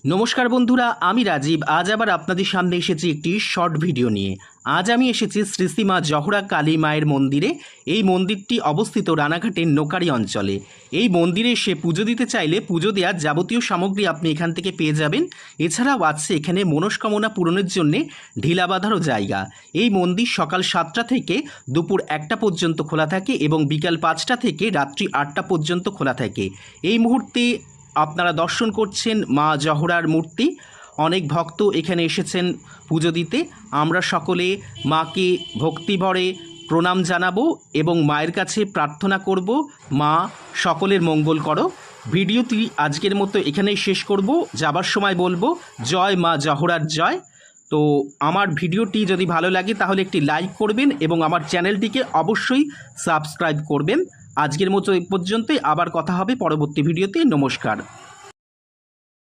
নমস্কার বন্ধুরা, আমি রাজীব। আজ আবার আপনাদের সামনে এসেছি একটি শর্ট ভিডিও নিয়ে। আজ আমি এসেছি শ্রী শ্রী মা জহরা কালী মায়ের মন্দিরে। এই মন্দিরটি অবস্থিত রানাঘাটের নোকারি অঞ্চলে। এই মন্দিরে এসে পুজো দিতে চাইলে পুজো দেওয়ার যাবতীয় সামগ্রী আপনি এখান থেকে পেয়ে যাবেন। এছাড়াও আছে এখানে মনস্কামনা পূরণের জন্যে ঢিলা বাঁধারও জায়গা। এই মন্দির সকাল 7টা থেকে দুপুর 1টা পর্যন্ত খোলা থাকে এবং বিকাল 5টা থেকে রাত্রি 8টা পর্যন্ত খোলা থাকে। এই মুহূর্তে আপনারা দর্শন করছেন মা জহরার মূর্তি। অনেক ভক্ত এখানে এসেছেন পুজো দিতে। আমরা সকলে মাকে ভক্তিভরে প্রণাম জানাবো এবং মায়ের কাছে প্রার্থনা করব, মা সকলের মঙ্গল করো। ভিডিওটি আজকের মতো এখানেই শেষ করব। যাবার সময় বলবো জয় মা জহরার জয়। তো আমার ভিডিওটি যদি ভালো লাগে তাহলে একটি লাইক করবেন এবং আমার চ্যানেলটিকে অবশ্যই সাবস্ক্রাইব করবেন। আজকের মতো এই পর্যন্তই। আবার কথা হবে পরবর্তী ভিডিওতে। নমস্কার।